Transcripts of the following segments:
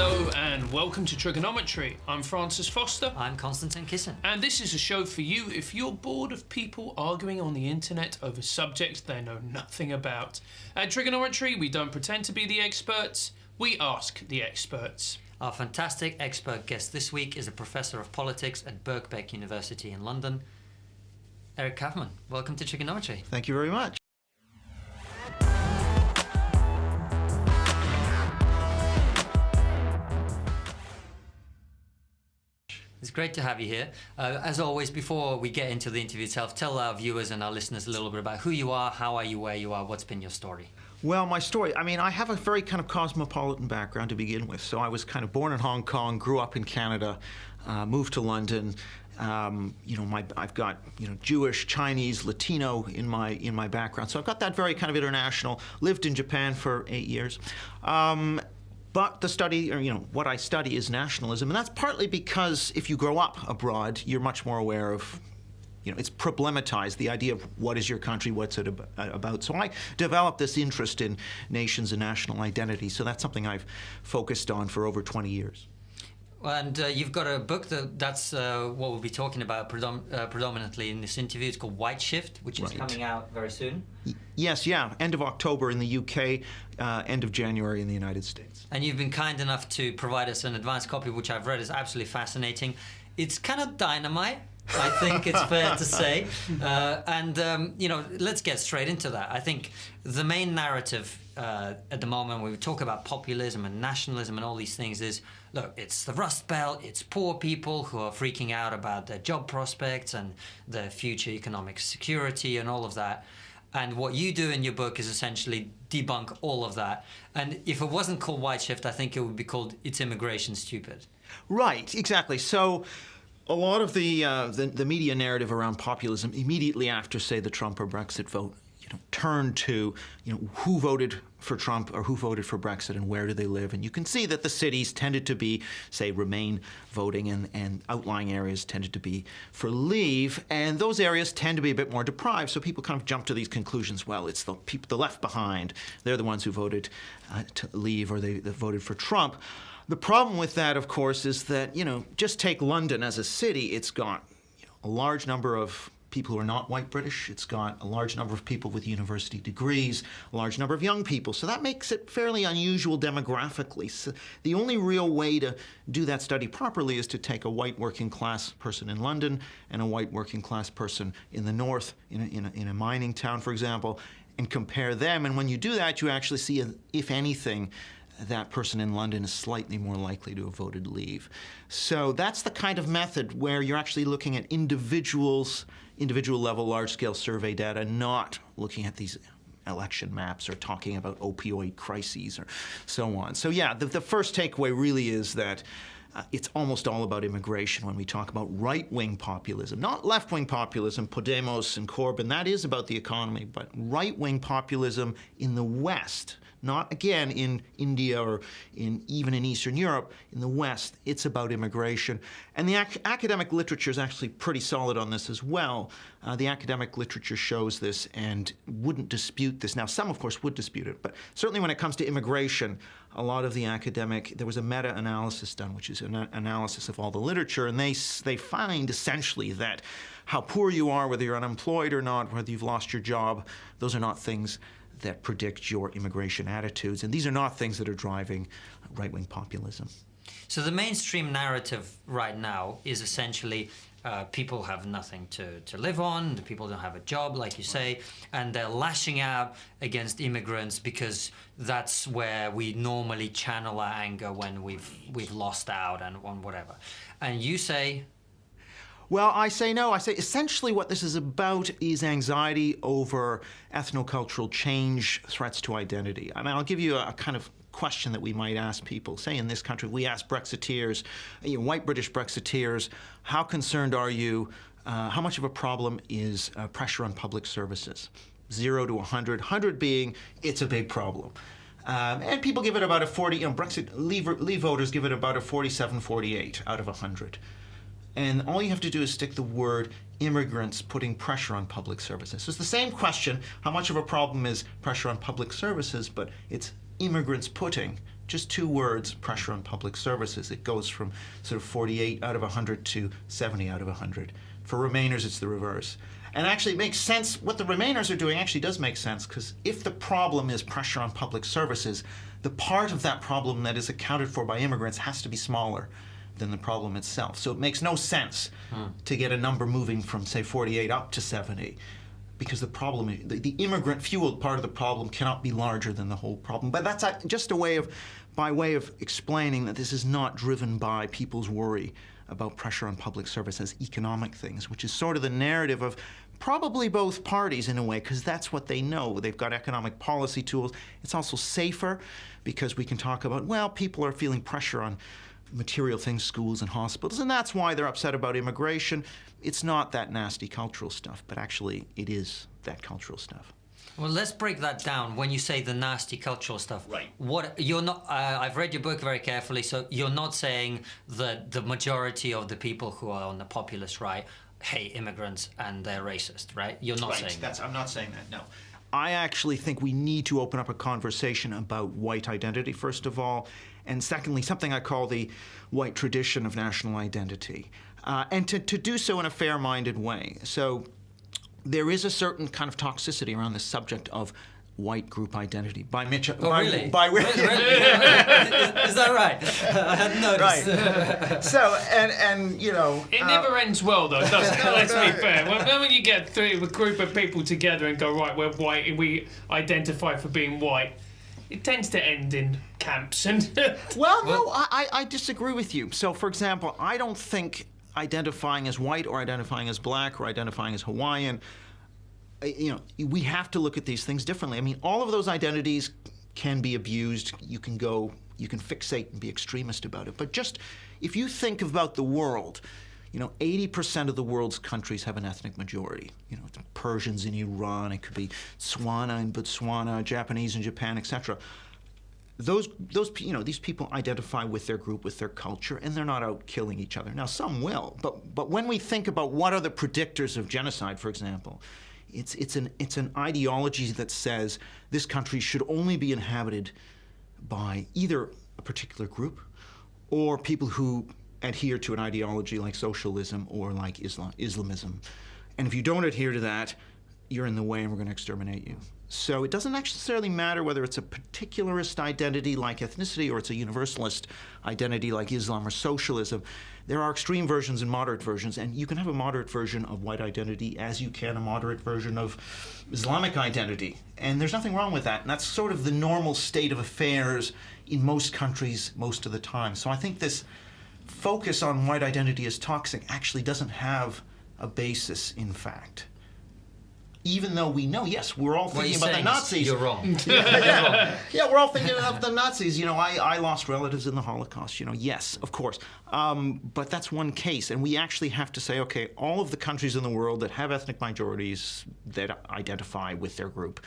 Hello and welcome to TRIGGERnometry. I'm Francis Foster. I'm Konstantin Kisin. And this is a show for you if you're bored of people arguing on the internet over subjects they know nothing about. At TRIGGERnometry, we don't pretend to be the experts, we ask the experts. Our fantastic expert guest this week is a professor of politics at Birkbeck University in London, Eric Kaufmann. Welcome to TRIGGERnometry. Thank you very much. It's great to have you here. As always, before we get into the interview itself, tell our viewers and our listeners a little bit about who you are, how are you where you are, what's been your story? Well, my story, I have a very kind of cosmopolitan background to begin with. So I was kind of born in Hong Kong, grew up in Canada, moved to London. I've got Jewish, Chinese, Latino in my background. So I've got that very kind of international. Lived in Japan for 8 years. But the study, what I study is nationalism, and that's partly because if you grow up abroad, you're much more aware of, it's problematized, the idea of what is your country, what's it about. So I developed this interest in nations and national identity, so that's something I've focused on for over 20 years. And you've got a book that's what we'll be talking about predominantly in this interview. It's called White Shift, which is coming out very soon. Yes, end of October in the UK, end of January in the United States. And you've been kind enough to provide us an advanced copy, which I've read is absolutely fascinating. It's kind of dynamite, I think it's fair to say. Let's get straight into that. I think the main narrative at the moment when we talk about populism and nationalism and all these things is, look, it's the Rust Belt, it's poor people who are freaking out about their job prospects and their future economic security and all of that. And what you do in your book is essentially debunk all of that. And if it wasn't called White Shift, I think it would be called It's Immigration Stupid. Right, exactly. So a lot of the media narrative around populism immediately after, say, the Trump or Brexit vote, turned to, who voted for Trump or who voted for Brexit and where do they live. And you can see that the cities tended to be, say, Remain voting and outlying areas tended to be for Leave. And those areas tend to be a bit more deprived. So people kind of jump to these conclusions. Well, it's the people, the left behind. They're the ones who voted to Leave or they voted for Trump. The problem with that, of course, is that, just take London as a city. It's got a large number of people who are not white British. It's got a large number of people with university degrees, a large number of young people. So that makes it fairly unusual demographically. So the only real way to do that study properly is to take a white working class person in London and a white working class person in the north, in a mining town, for example, and compare them. And when you do that, you actually see, if anything, that person in London is slightly more likely to have voted Leave. So that's the kind of method where you're actually looking at individual level, large-scale survey data, not looking at these election maps or talking about opioid crises or so on. So yeah, the first takeaway really is that it's almost all about immigration when we talk about right-wing populism. Not left-wing populism, Podemos and Corbyn, that is about the economy, but right-wing populism in the West, not, again, in India or even in Eastern Europe. In the West, it's about immigration. And the academic literature is actually pretty solid on this as well. The academic literature shows this and wouldn't dispute this. Now, some, of course, would dispute it, but certainly when it comes to immigration, a lot of the there was a meta-analysis done, which is an analysis of all the literature, and they find essentially that how poor you are, whether you're unemployed or not, whether you've lost your job, those are not things that predict your immigration attitudes. And these are not things that are driving right-wing populism. So the mainstream narrative right now is essentially people have nothing to live on, the people don't have a job, like you say, and they're lashing out against immigrants because that's where we normally channel our anger when we've lost out and on whatever. And you say... Well, I say no. I say essentially what this is about is anxiety over ethnocultural change, threats to identity. I'll give you a kind of question that we might ask people. Say in this country, we ask Brexiteers, white British Brexiteers, how concerned are you? How much of a problem is pressure on public services? 0 to 100, 100 being it's a big problem. And people give it about a 40, Brexit Leave voters give it about a 47, 48 out of 100. And all you have to do is stick the word immigrants putting pressure on public services. So it's the same question, how much of a problem is pressure on public services, but it's immigrants putting just 2 words, pressure on public services. It goes from sort of 48 out of 100 to 70 out of 100. For Remainers, it's the reverse. And actually it makes sense. What the Remainers are doing actually does make sense, because if the problem is pressure on public services, the part of that problem that is accounted for by immigrants has to be smaller than the problem itself. So it makes no sense to get a number moving from, say, 48 up to 70, because the problem, the immigrant-fueled part of the problem cannot be larger than the whole problem. But that's just by way of explaining that this is not driven by people's worry about pressure on public service as economic things, which is sort of the narrative of probably both parties in a way, because that's what they know. They've got economic policy tools. It's also safer because we can talk about, well, people are feeling pressure on material things, schools and hospitals, and that's why they're upset about immigration. It's not that nasty cultural stuff, but actually it is that cultural stuff. Well, let's break that down. When you say the nasty cultural stuff, right? What you're not? I've read your book very carefully, so you're not saying that the majority of the people who are on the populist right hate immigrants and they're racist, right? You're not saying that. I'm not saying that. No. I actually think we need to open up a conversation about white identity, first of all, and secondly, something I call the white tradition of national identity, and to do so in a fair-minded way. So there is a certain kind of toxicity around the subject of white group identity. By Mitchell. Oh, really? By really? Is that right? I hadn't noticed. Right. So, and you know... It never ends well, though, does it? Let's be fair. When you get a group of people together and go, right, we're white and we identify for being white, it tends to end in camps. And well, no, I disagree with you. So, for example, I don't think identifying as white or identifying as black or identifying as Hawaiian, you know, we have to look at these things differently. I mean, all of those identities can be abused. You can fixate and be extremist about it. But just if you think about the world, you know, 80% of the world's countries have an ethnic majority. You know, the Persians in Iran, it could be Tswana in Botswana, Japanese in Japan, etc. Those you know, these people identify with their group, with their culture, and they're not out killing each other. Now, some will, but when we think about what are the predictors of genocide, for example, it's an ideology that says this country should only be inhabited by either a particular group or people who adhere to an ideology like socialism or like Islamism. And if you don't adhere to that, you're in the way and we're going to exterminate you. So it doesn't necessarily matter whether it's a particularist identity like ethnicity or it's a universalist identity like Islam or socialism. There are extreme versions and moderate versions, and you can have a moderate version of white identity as you can a moderate version of Islamic identity. And there's nothing wrong with that. And that's sort of the normal state of affairs in most countries most of the time. So I think this focus on white identity as toxic actually doesn't have a basis in fact. Even though we know, yes, we're all thinking about the Nazis. You're wrong. Yeah, we're all thinking about the Nazis. You know, I lost relatives in the Holocaust. You know, yes, of course. But that's one case. And we actually have to say, okay, all of the countries in the world that have ethnic majorities that identify with their group,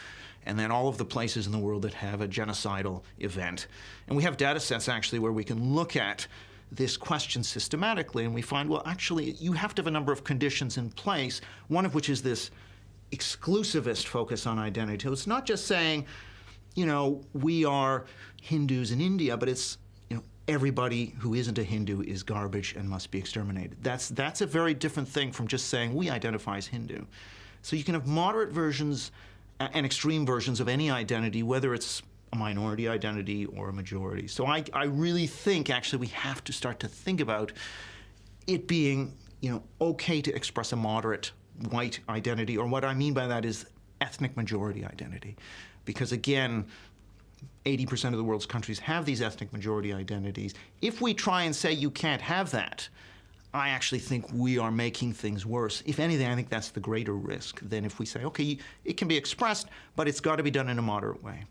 and then all of the places in the world that have a genocidal event. And we have data sets, actually, where we can look at this question systematically, and we find, well, actually, you have to have a number of conditions in place, one of which is this exclusivist focus on identity. So it's not just saying, you know, we are Hindus in India, but it's, you know, everybody who isn't a Hindu is garbage and must be exterminated. That's a very different thing from just saying we identify as Hindu. So you can have moderate versions and extreme versions of any identity, whether it's a minority identity or a majority. So I really think, actually, we have to start to think about it being, you know, okay to express a moderate white identity, or what I mean by that is ethnic majority identity. Because again, 80% of the world's countries have these ethnic majority identities. If we try and say you can't have that, I actually think we are making things worse. If anything, I think that's the greater risk than if we say, okay, it can be expressed, but it's got to be done in a moderate way.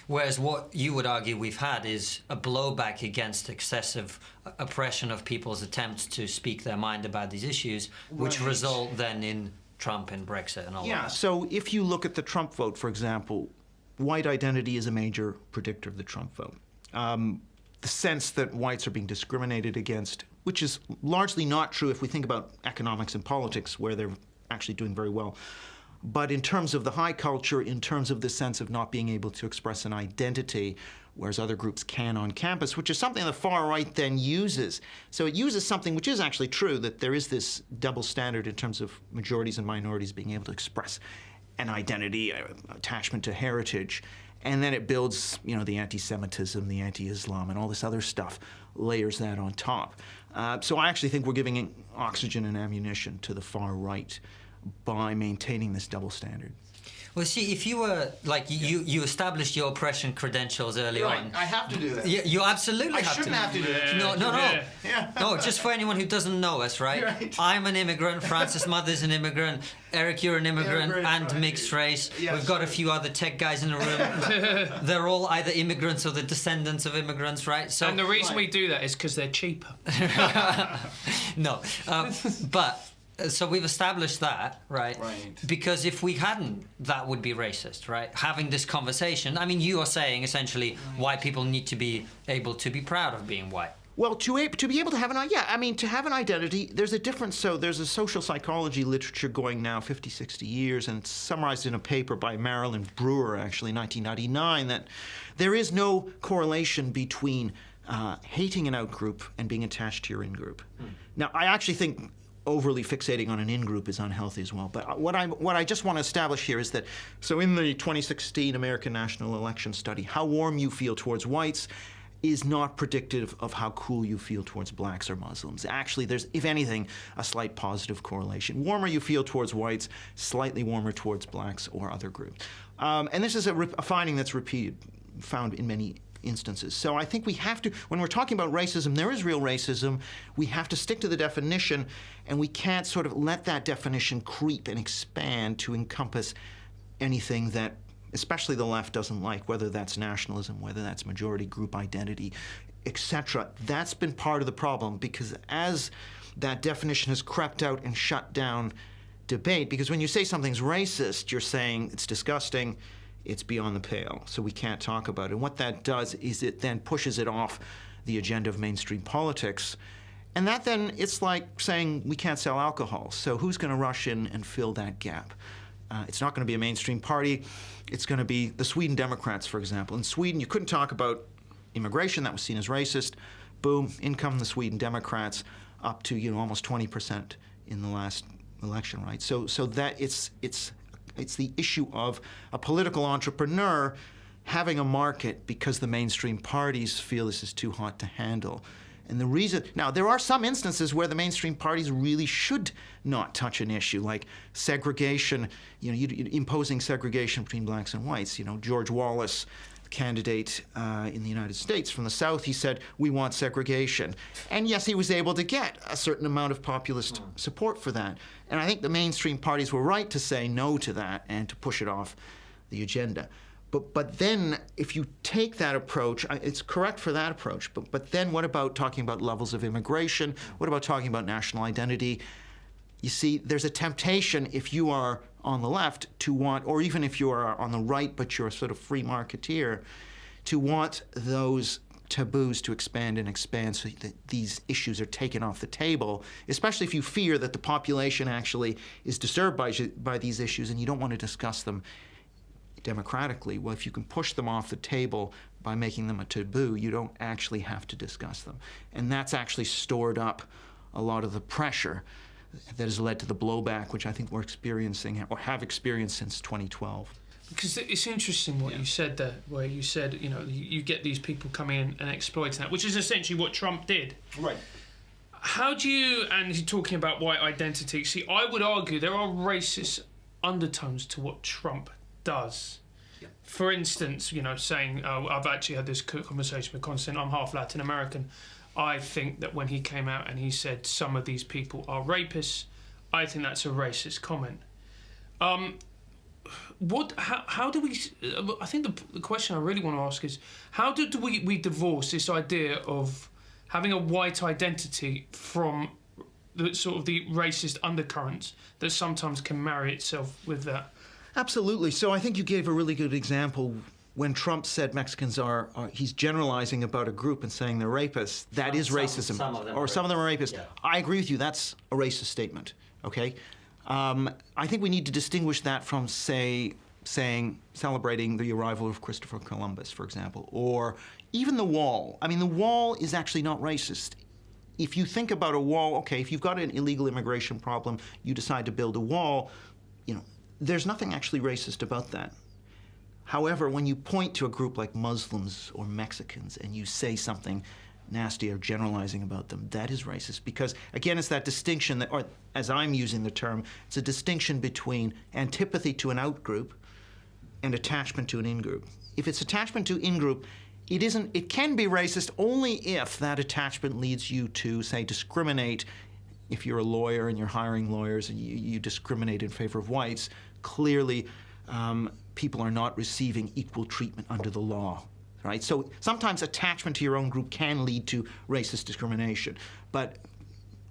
Whereas what you would argue we've had is a blowback against excessive oppression of people's attempts to speak their mind about these issues, which result then in Trump and Brexit and all that. Yeah, so if you look at the Trump vote, for example, white identity is a major predictor of the Trump vote. The sense that whites are being discriminated against, which is largely not true if we think about economics and politics, where they're actually doing very well. But in terms of the high culture, in terms of the sense of not being able to express an identity, whereas other groups can on campus, which is something the far right then uses. So it uses something which is actually true, that there is this double standard in terms of majorities and minorities being able to express an identity, attachment to heritage. And then it builds, the anti-Semitism, the anti-Islam, and all this other stuff, layers that on top. So I actually think we're giving oxygen and ammunition to the far right by maintaining this double standard. Well, see, if you were, you established your oppression credentials early on. I have to do that. You absolutely have to. I shouldn't have to do that. No. Yeah. No, just for anyone who doesn't know us, right? I'm an immigrant, Francis' mother's an immigrant, Eric, you're an immigrant, and mixed race. Yes. We've got a few other tech guys in the room. They're all either immigrants or the descendants of immigrants, right? So, and the reason we do that is because they're cheaper. No, but... So we've established that, right? Because if we hadn't, that would be racist, right? Having this conversation, I mean, you are saying essentially white people need to be able to be proud of being white. Well, to be able to have to have an identity, there's a difference. So there's a social psychology literature going now 50, 60 years, and it's summarized in a paper by Marilyn Brewer, actually, 1999, that there is no correlation between hating an out-group and being attached to your in-group. Now, I actually think overly fixating on an in-group is unhealthy as well. But what I just want to establish here is that, so in the 2016 American National Election Study, how warm you feel towards whites is not predictive of how cool you feel towards blacks or Muslims. Actually, there's, if anything, a slight positive correlation. Warmer you feel towards whites, slightly warmer towards blacks or other groups. And this is a finding that's found in many instances. So I think we have to, when we're talking about racism, there is real racism. We have to stick to the definition, and we can't sort of let that definition creep and expand to encompass anything that especially the left doesn't like, whether that's nationalism, whether that's majority group identity, etc. That's been part of the problem, because as that definition has crept out and shut down debate, because when you say something's racist, you're saying it's disgusting, it's beyond the pale, so we can't talk about it. And what that does is it then pushes it off the agenda of mainstream politics. And that then, it's like saying we can't sell alcohol, so who's going to rush in and fill that gap? It's not going to be a mainstream party. It's going to be the Sweden Democrats, for example. In Sweden, you couldn't talk about immigration. That was seen as racist. Boom, in come the Sweden Democrats, up to almost 20% in the last election, right? So that it's the issue of a political entrepreneur having a market because the mainstream parties feel this is too hot to handle. And the reason, now there are some instances where the mainstream parties really should not touch an issue, like segregation, imposing segregation between blacks and whites. George Wallace, candidate in the United States from the South, he said, we want segregation. And yes, he was able to get a certain amount of populist support for that. And I think the mainstream parties were right to say no to that and to push it off the agenda. But then if you take that approach, it's correct for that approach, but then what about talking about levels of immigration? What about talking about national identity? You see, there's a temptation if you are on the left to want, or even if you are on the right but you're a sort of free marketeer, to want those taboos to expand and expand so that these issues are taken off the table, especially if you fear that the population actually is disturbed by these issues and you don't want to discuss them democratically. Well, if you can push them off the table by making them a taboo, you don't actually have to discuss them. And that's actually stored up a lot of the pressure that has led to the blowback, which I think we're experiencing or have experienced since 2012. Because it's interesting what you said there, where you said, you get these people coming in and exploiting that, which is essentially what Trump did. Right. How do you, and you're talking about white identity, see, I would argue there are racist undertones to what Trump does. For instance, saying, I've actually had this conversation with Constantine, I'm half Latin American. I think that when he came out and he said some of these people are rapists, I think that's a racist comment. How do we, I think the question I really want to ask is, how do we divorce this idea of having a white identity from the sort of the racist undercurrents that sometimes can marry itself with that? Absolutely. So I think you gave a really good example when Trump said Mexicans he's generalizing about a group and saying they're rapists. That is racism. Some of them or some of them are rapists. Yeah. I agree with you. That's a racist statement, okay? I think we need to distinguish that from, say, celebrating the arrival of Christopher Columbus, for example, or even the Wall. I mean, the Wall is actually not racist. If you think about a wall, okay, if you've got an illegal immigration problem, you decide to build a wall, there's nothing actually racist about that. However, when you point to a group like Muslims or Mexicans and you say something nasty or generalizing about them, that is racist. Because, again, it's that distinction, that, or as I'm using the term, it's a distinction between antipathy to an out-group and attachment to an in-group. If it's attachment to in-group, it can be racist only if that attachment leads you to, say, discriminate. If you're a lawyer and you're hiring lawyers and you discriminate in favor of whites, clearly people are not receiving equal treatment under the law, right? So sometimes attachment to your own group can lead to racist discrimination, but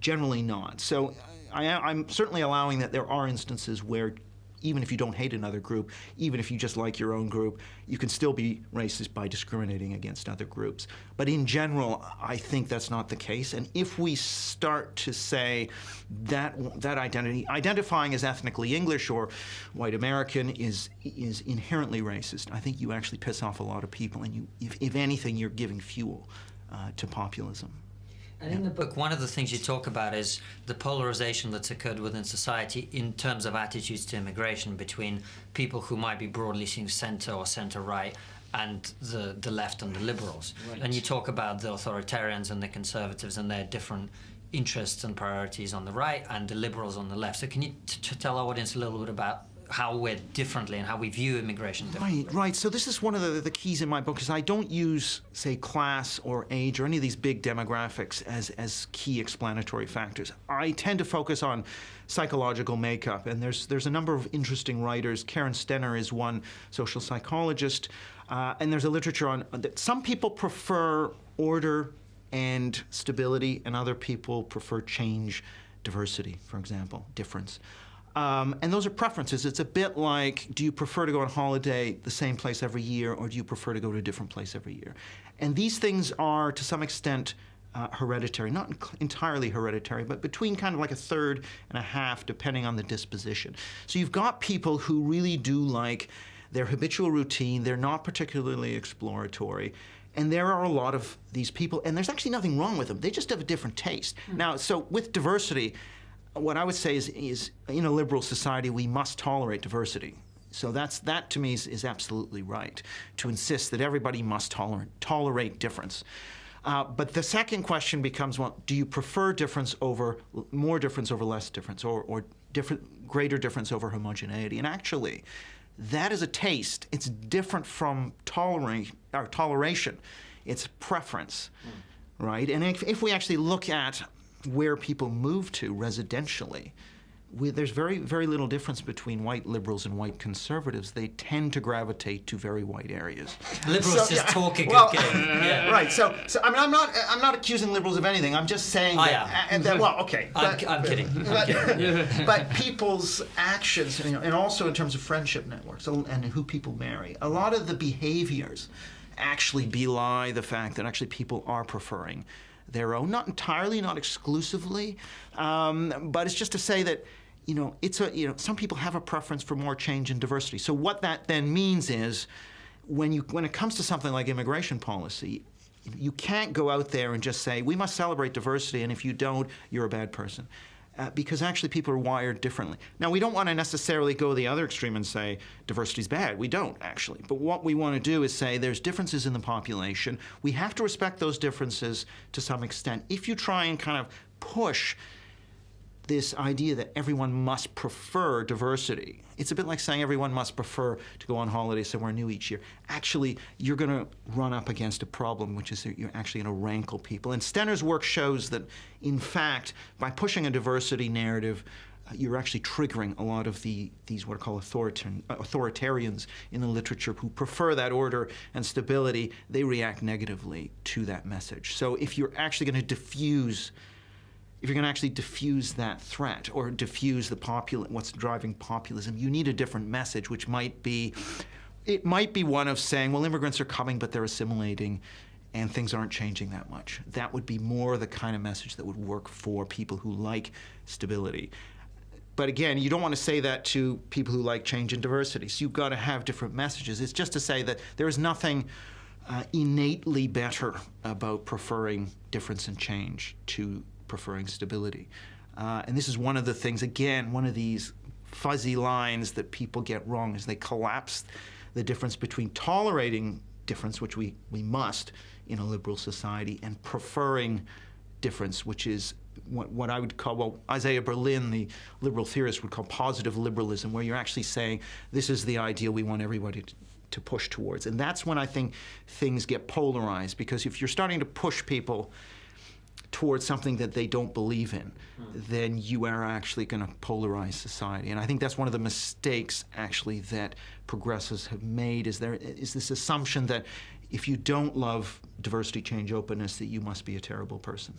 generally not. So I'm certainly allowing that there are instances where even if you don't hate another group, even if you just like your own group, you can still be racist by discriminating against other groups. But in general, I think that's not the case. And if we start to say that identity, identifying as ethnically English or white American is inherently racist, I think you actually piss off a lot of people. And if anything, you're giving fuel to populism. And in the book, one of the things you talk about is the polarization that's occurred within society in terms of attitudes to immigration between people who might be broadly seen centre or centre-right and the left and the liberals. Right. And you talk about the authoritarians and the conservatives and their different interests and priorities on the right and the liberals on the left. So can you tell our audience a little bit about how we're differently and how we view immigration differently? Right. So this is one of the keys in my book, is I don't use, say, class or age or any of these big demographics as key explanatory factors. I tend to focus on psychological makeup, and there's a number of interesting writers. Karen Stenner is one social psychologist, and there's a literature on that some people prefer order and stability, and other people prefer change, diversity, for example, difference. And those are preferences. It's a bit like, do you prefer to go on holiday the same place every year, or do you prefer to go to a different place every year? And these things are, to some extent, hereditary. Not entirely hereditary, but between kind of like a third and a half, depending on the disposition. So you've got people who really do like their habitual routine. They're not particularly exploratory. And there are a lot of these people, and there's actually nothing wrong with them. They just have a different taste. Now, so with diversity, what I would say is in a liberal society, we must tolerate diversity. So that to me is absolutely right, to insist that everybody must tolerate difference. But the second question becomes, well, do you prefer difference over more difference over less difference, or greater difference over homogeneity? And actually, that is a taste. It's different from toleration. It's preference, right? And if we actually look at where people move to residentially, there's very, very little difference between white liberals and white conservatives. They tend to gravitate to very white areas. Liberals talk a good game. Yeah. Right. So I mean, I'm not accusing liberals of anything. I'm just saying that. Well, okay. I'm kidding. But people's actions, and also in terms of friendship networks and who people marry, a lot of the behaviors actually belie the fact that actually people are preferring their own, not entirely, not exclusively, but it's just to say that some people have a preference for more change and diversity. So what that then means is, when it comes to something like immigration policy, you can't go out there and just say we must celebrate diversity, and if you don't, you're a bad person. Because actually people are wired differently. Now, we don't want to necessarily go the other extreme and say diversity's bad. We don't, actually. But what we want to do is say there's differences in the population. We have to respect those differences to some extent. If you try and kind of push this idea that everyone must prefer diversity, it's a bit like saying everyone must prefer to go on holiday somewhere new each year. Actually, you're going to run up against a problem, which is that you're actually going to rankle people. And Stenner's work shows that, in fact, by pushing a diversity narrative, you're actually triggering a lot of these what are called authoritarians in the literature who prefer that order and stability. They react negatively to that message. So if you're actually going to diffuse that threat or diffuse what's driving populism, you need a different message, which might be one of saying, well, immigrants are coming, but they're assimilating, and things aren't changing that much. That would be more the kind of message that would work for people who like stability. But again, you don't want to say that to people who like change and diversity. So you've got to have different messages. It's just to say that there is nothing innately better about preferring difference and change to preferring stability. And this is one of the things, again, one of these fuzzy lines that people get wrong is they collapse the difference between tolerating difference, which we must in a liberal society, and preferring difference, which is what I would call, well, Isaiah Berlin, the liberal theorist, would call positive liberalism, where you're actually saying this is the ideal we want everybody to push towards. And that's when I think things get polarized, because if you're starting to push people towards something that they don't believe in, then you are actually going to polarize society. And I think that's one of the mistakes, actually, that progressives have made, is this assumption that if you don't love diversity, change, openness, that you must be a terrible person.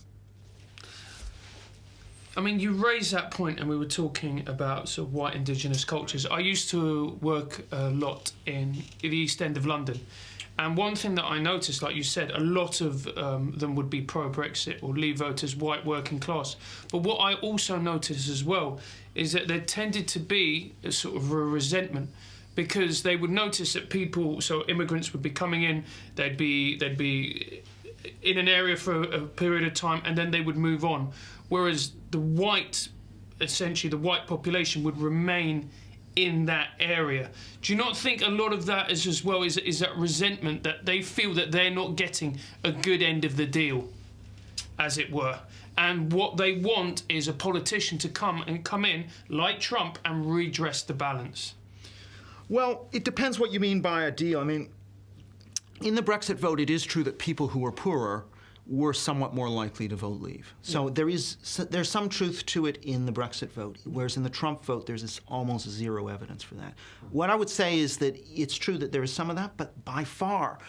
I mean, you raised that point, and we were talking about sort of white indigenous cultures. I used to work a lot in the East End of London, and one thing that I noticed, like you said, a lot of them would be pro-Brexit or Leave voters, white working class. But what I also noticed as well is that there tended to be a sort of a resentment, because they would notice that people, so immigrants would be coming in, they'd be in an area for a period of time, and then they would move on. Whereas essentially the white population would remain in that area. Do you not think a lot of that is as well is that resentment, that they feel that they're not getting a good end of the deal, as it were? And what they want is a politician to come in, like Trump, and redress the balance. Well, it depends what you mean by a deal. I mean, in the Brexit vote, it is true that people who were poorer were somewhat more likely to vote Leave. So there's some truth to it in the Brexit vote, whereas in the Trump vote, there's almost zero evidence for that. What I would say is that it's true that there is some of that, but by far,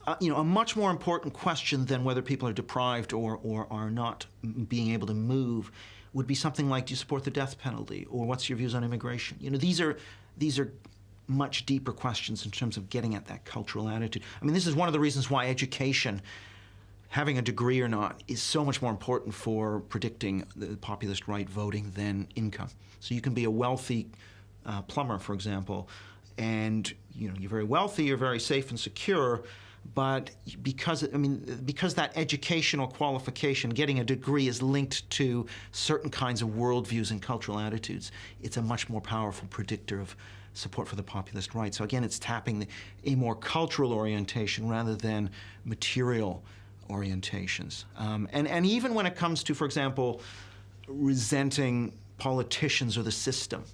a much more important question than whether people are deprived or are not being able to move would be something like, do you support the death penalty, or what's your views on immigration? These are much deeper questions in terms of getting at that cultural attitude. I mean, this is one of the reasons why education, having a degree or not, is so much more important for predicting the populist right voting than income. So you can be a wealthy plumber, for example, and you're very wealthy, you're very safe and secure, but because that educational qualification, getting a degree, is linked to certain kinds of worldviews and cultural attitudes, it's a much more powerful predictor of support for the populist right. So again, it's tapping a more cultural orientation rather than material orientations. And even when it comes to, for example, resenting politicians or the system,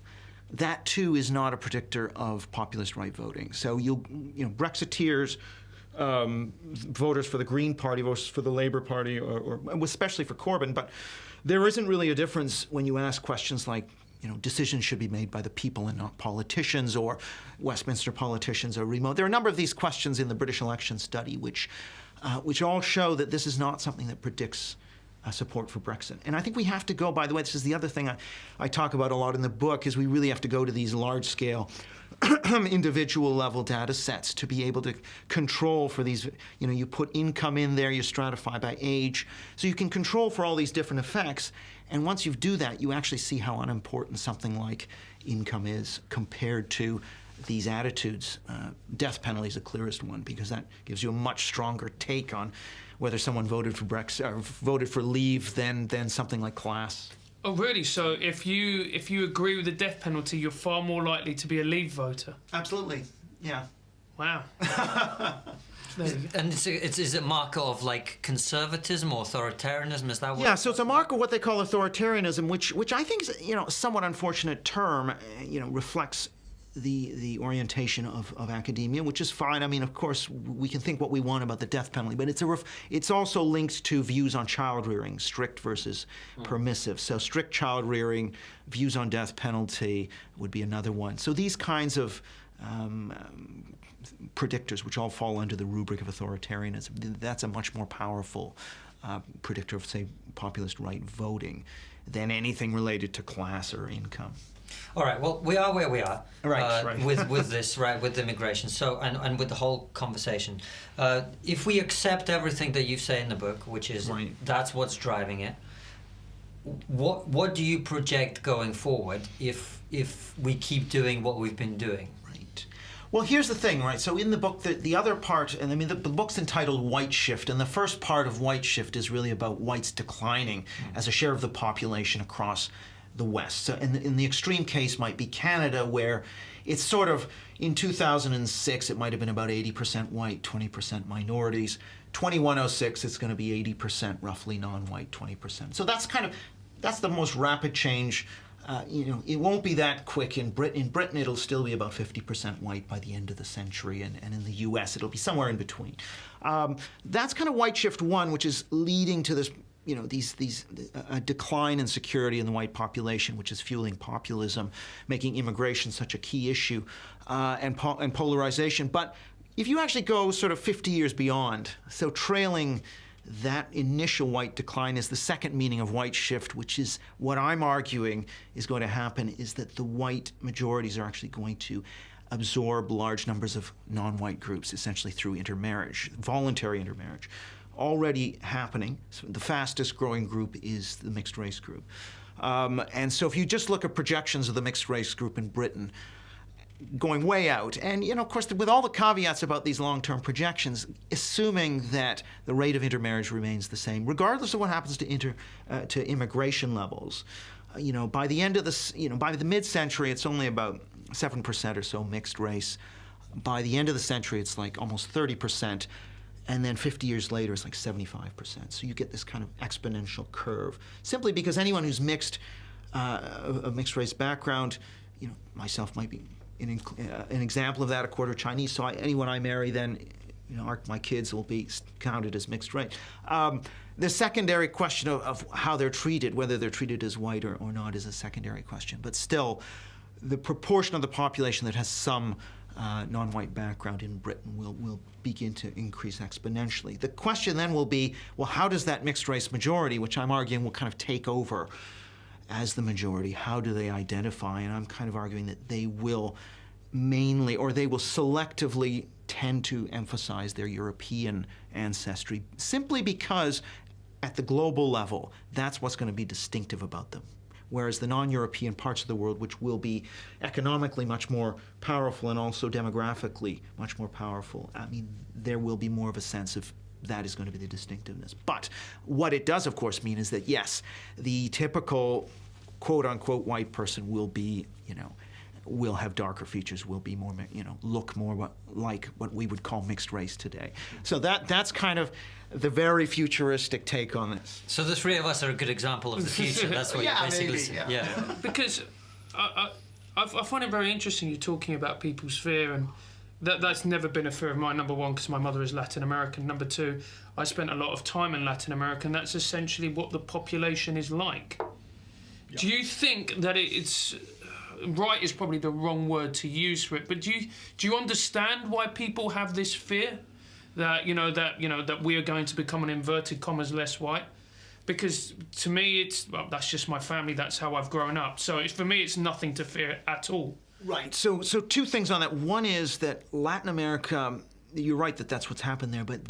that too is not a predictor of populist right voting. So Brexiteers, voters for the Green Party, voters for the Labour Party, or especially for Corbyn, but there isn't really a difference when you ask questions like, decisions should be made by the people and not politicians, or Westminster politicians are remote. There are a number of these questions in the British election study which all show that this is not something that predicts support for Brexit. And I think we have to go, by the way, this is the other thing I talk about a lot in the book, is we really have to go to these large-scale individual level data sets to be able to control for these, you put income in there, you stratify by age, so you can control for all these different effects. And once you do that, you actually see how unimportant something like income is compared to these attitudes. Death penalty is the clearest one, because that gives you a much stronger take on whether someone voted for Brexit or voted for Leave than something like class. Oh, really? So if you agree with the death penalty, you're far more likely to be a Leave voter? Absolutely, yeah. Wow. And is it a marker of like conservatism or authoritarianism? Is that what? Yeah, so it's a marker of what they call authoritarianism, which I think is a somewhat unfortunate term. Reflects the orientation of academia, which is fine. I mean, of course, we can think what we want about the death penalty, but it's also linked to views on child rearing, strict versus permissive. So strict child rearing, views on death penalty would be another one. So these kinds of predictors, which all fall under the rubric of authoritarianism, that's a much more powerful predictor of, say, populist right voting than anything related to class or income. All right. Well, we are where we are, right. with this, right, with immigration. So, and with the whole conversation, if we accept everything that you say in the book, which is that's what's driving it, what do you project going forward if we keep doing what we've been doing? Right. Well, here's the thing, right? So in the book, the other part, and I mean, the book's entitled White Shift, and the first part of White Shift is really about whites declining as a share of the population across the West. So in the extreme case might be Canada, where it's sort of, in 2006, it might have been about 80% white, 20% minorities. 2106, it's going to be 80% roughly non-white, 20%. So that's the most rapid change. It won't be that quick in Britain. In Britain, it'll still be about 50% white by the end of the century, and in the U.S., it'll be somewhere in between. That's kind of White Shift 1, which is leading to this, a decline in security in the white population, which is fueling populism, making immigration such a key issue, and polarization. But if you actually go sort of 50 years beyond, so trailing that initial white decline is the second meaning of White Shift, which is what I'm arguing is going to happen, is that the white majorities are actually going to absorb large numbers of non-white groups, essentially through intermarriage, voluntary intermarriage. Already happening. So the fastest growing group is the mixed race group. And so if you just look at projections of the mixed race group in Britain, going way out, and of course, with all the caveats about these long-term projections, assuming that the rate of intermarriage remains the same, regardless of what happens to immigration levels, by the end of by the mid-century, it's only about 7% or so mixed race. By the end of the century, it's like almost 30%, and then 50 years later, it's like 75%. So you get this kind of exponential curve, simply because anyone who's mixed, a mixed race background, myself might be an example of that, a quarter Chinese. So anyone I marry, then my kids will be counted as mixed race. The secondary question of how they're treated, whether they're treated as white or not, is a secondary question. But still, the proportion of the population that has some non-white background in Britain will begin to increase exponentially. The question then will be, well, how does that mixed race majority, which I'm arguing will kind of take over as the majority, how do they identify? And I'm kind of arguing that they will mainly, or they will selectively tend to emphasize their European ancestry, simply because at the global level, that's what's going to be distinctive about them. Whereas the non-European parts of the world, which will be economically much more powerful and also demographically much more powerful, I mean, there will be more of a sense of that is going to be the distinctiveness. But what it does, of course, mean is that, yes, the typical quote-unquote white person will be, will have darker features, will be more, look more like what we would call mixed race today. So that's kind of the very futuristic take on this. So the three of us are a good example of the future. That's what you're basically saying. Yeah. Because I find it very interesting you're talking about people's fear, and that's never been a fear of mine. Number one, because my mother is Latin American. Number two, I spent a lot of time in Latin America, and that's essentially what the population is like. Yeah. Do you think that it's right is probably the wrong word to use for it, but do you understand why people have this fear that that we are going to become, in inverted commas, less white? Because to me, that's just my family. That's how I've grown up. So for me, it's nothing to fear at all. Right. So two things on that. One is that Latin America, you're right that that's what's happened there, but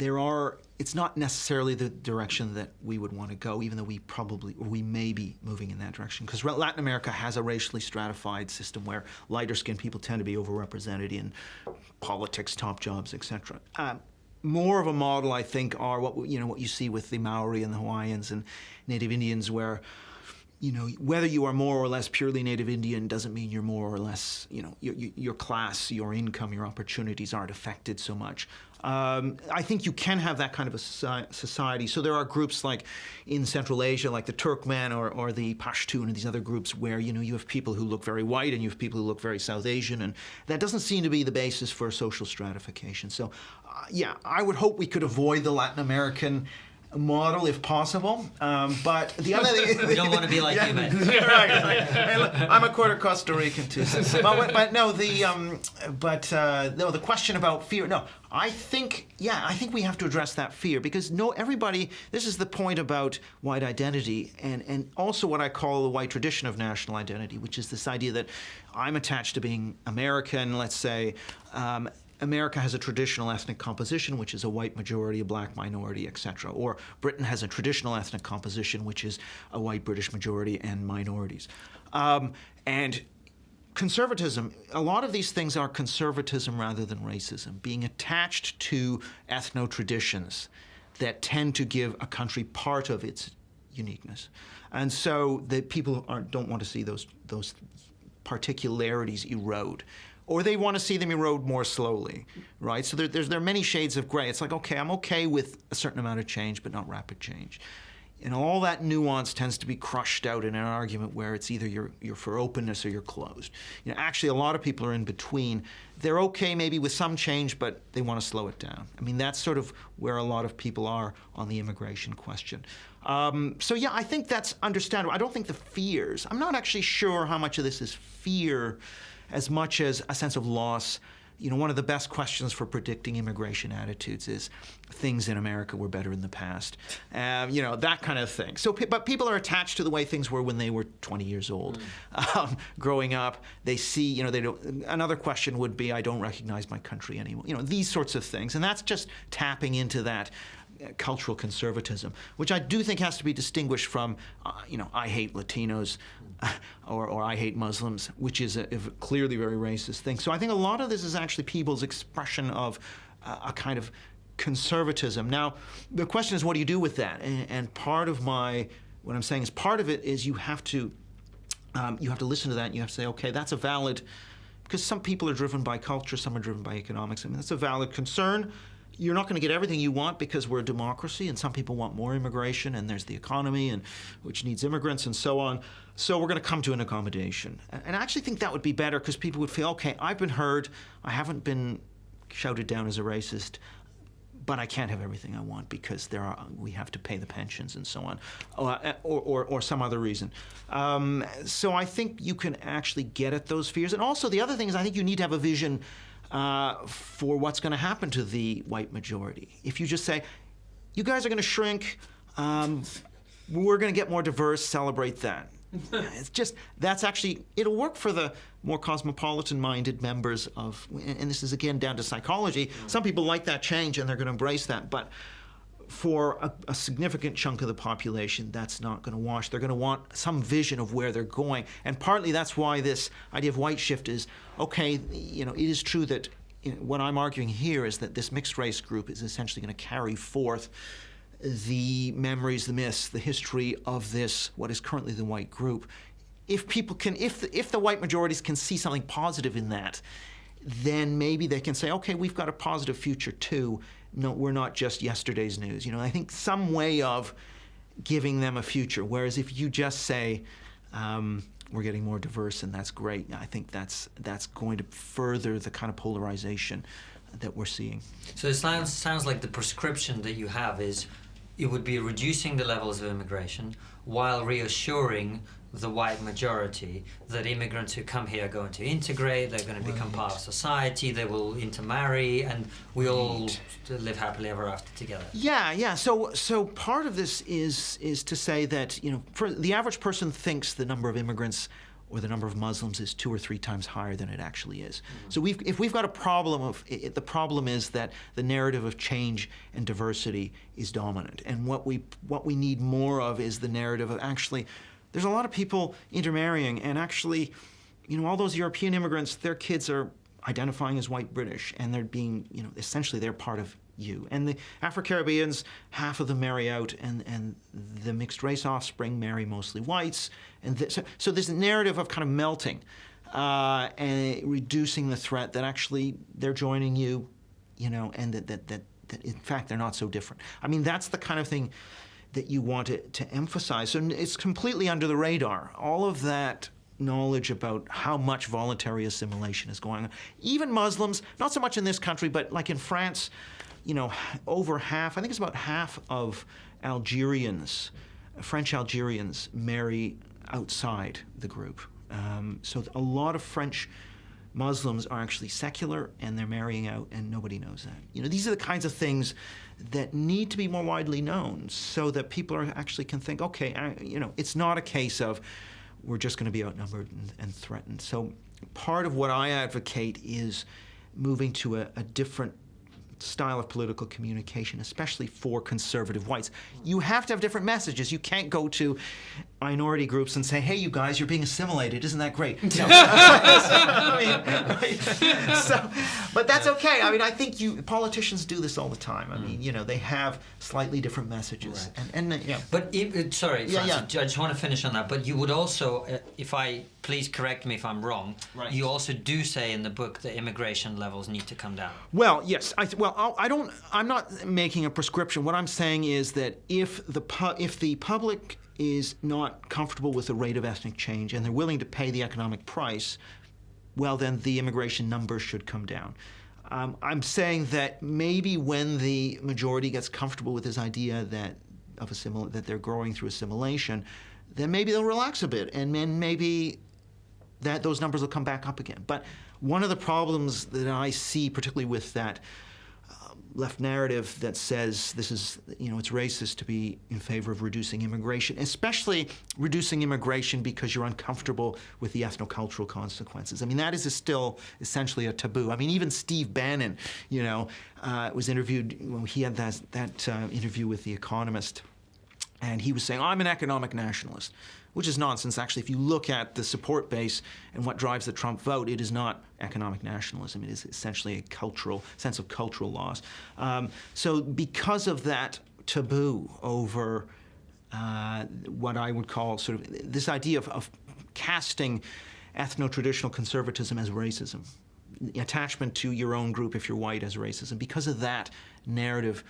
it's not necessarily the direction that we would want to go, even though we may be moving in that direction. Because Latin America has a racially stratified system where lighter-skinned people tend to be overrepresented in politics, top jobs, etc. More of a model, I think, are what you see with the Maori and the Hawaiians and Native Indians, where whether you are more or less purely Native Indian doesn't mean you're more or less, your class, your income, your opportunities aren't affected so much. I think you can have that kind of a society. So there are groups like in Central Asia, like the Turkmen or the Pashtun and these other groups where, you have people who look very white and you have people who look very South Asian, and that doesn't seem to be the basis for social stratification. So, I would hope we could avoid the Latin American model if possible, but the other thing we don't want to be like you, man. Right. Hey, look, I'm a quarter Costa Rican too. But no, the question about fear. No, I think we have to address that fear, because everybody. This is the point about white identity, and also what I call the white tradition of national identity, which is this idea that I'm attached to being American, let's say. America has a traditional ethnic composition, which is a white majority, a black minority, etc. Or Britain has a traditional ethnic composition, which is a white British majority and minorities. And conservatism, a lot of these things are conservatism rather than racism, being attached to ethno-traditions that tend to give a country part of its uniqueness. And so the people don't want to see those particularities erode. Or they want to see them erode more slowly, right? So there are many shades of gray. It's like, okay, I'm okay with a certain amount of change, but not rapid change. And all that nuance tends to be crushed out in an argument where it's either you're for openness or you're closed. Actually, a lot of people are in between. They're okay maybe with some change, but they want to slow it down. I mean, that's sort of where a lot of people are on the immigration question. So yeah, I think that's understandable. I don't think the fears, I'm not actually sure how much of this is fear as much as a sense of loss. One of the best questions for predicting immigration attitudes is things in America were better in the past. That kind of thing. But people are attached to the way things were when they were 20 years old. Growing up, they see, they don't. Another question would be, I don't recognize my country anymore. These sorts of things. And that's just tapping into that cultural conservatism, which I do think has to be distinguished from, I hate Latinos or I hate Muslims, which is a clearly very racist thing. So I think a lot of this is actually people's expression of a kind of conservatism. Now, the question is, what do you do with that? And part of what I'm saying is part of it is you have to listen to that and you have to say, okay, that's a valid, because some people are driven by culture, some are driven by economics. I mean, that's a valid concern. You're not going to get everything you want because we're a democracy, and some people want more immigration, and there's the economy, which needs immigrants, and so on. So we're going to come to an accommodation. And I actually think that would be better because people would feel, okay, I've been heard, I haven't been shouted down as a racist, but I can't have everything I want because we have to pay the pensions and so on, or some other reason. So I think you can actually get at those fears. And also the other thing is I think you need to have a vision for what's going to happen to the white majority. If you just say, you guys are going to shrink, we're going to get more diverse, celebrate that. It's just, it'll work for the more cosmopolitan-minded members of, and this is again down to psychology, some people like that change and they're going to embrace that, but for a significant chunk of the population, that's not going to wash. They're going to want some vision of where they're going. And partly that's why this idea of white shift is, okay, it is true that what I'm arguing here is that this mixed race group is essentially going to carry forth the memories, the myths, the history of this, what is currently the white group. If people can, if the white majorities can see something positive in that, then maybe they can say, okay, we've got a positive future too. No, we're not just yesterday's news. I think some way of giving them a future. Whereas if you just say, we're getting more diverse and that's great, I think that's going to further the kind of polarization that we're seeing. So it sounds like the prescription that you have is it would be reducing the levels of immigration while reassuring the white majority that immigrants who come here are going to integrate, they're going to become part of society, they will intermarry, and we all live happily ever after together. Yeah. So part of this is to say that, for the average person thinks the number of immigrants or the number of Muslims is 2 or 3 times higher than it actually is. Mm-hmm. So if we've got a problem the problem is that the narrative of change and diversity is dominant, and what we need more of is the narrative of actually, there's a lot of people intermarrying, and actually, all those European immigrants, their kids are identifying as white British, and they're being, essentially they're part of you. And the Afro-Caribbeans, half of them marry out, and the mixed race offspring marry mostly whites. And so there's a narrative of kind of melting and reducing the threat that actually they're joining you, and that in fact they're not so different. I mean, that's the kind of thing that you want to emphasize. So it's completely under the radar. All of that knowledge about how much voluntary assimilation is going on. Even Muslims, not so much in this country, but like in France, over half, I think it's about half of Algerians, French Algerians, marry outside the group. So a lot of French Muslims are actually secular, and they're marrying out, and nobody knows that. These are the kinds of things that need to be more widely known so that people actually can think, okay, it's not a case of we're just going to be outnumbered and threatened. So part of what I advocate is moving to a different style of political communication, especially for conservative whites. You have to have different messages. You can't go to minority groups and say, hey, you guys, you're being assimilated. Isn't that great? No. But that's okay. I mean, I think politicians do this all the time. I mean, they have slightly different messages. Right. And yeah. But, sorry, Francis, I just want to finish on that. But you would also, please correct me if I'm wrong, right. You also do say in the book that immigration levels need to come down. Well, yes. I'm not making a prescription. What I'm saying is that if the public is not comfortable with the rate of ethnic change and they're willing to pay the economic price, well, then the immigration numbers should come down. I'm saying that maybe when the majority gets comfortable with this idea that they're growing through assimilation, then maybe they'll relax a bit, and then maybe those numbers will come back up again. But one of the problems that I see, particularly with that left narrative that says this is, it's racist to be in favor of reducing immigration, especially reducing immigration because you're uncomfortable with the ethnocultural consequences. I mean, that is still essentially a taboo. I mean, even Steve Bannon, was interviewed when he had that interview with The Economist, and he was saying, I'm an economic nationalist, which is nonsense. Actually, if you look at the support base and what drives the Trump vote, it is not economic nationalism. It is essentially a sense of cultural loss. So because of that taboo over what I would call sort of this idea of casting ethno-traditional conservatism as racism, attachment to your own group if you're white as racism, because of that narrative,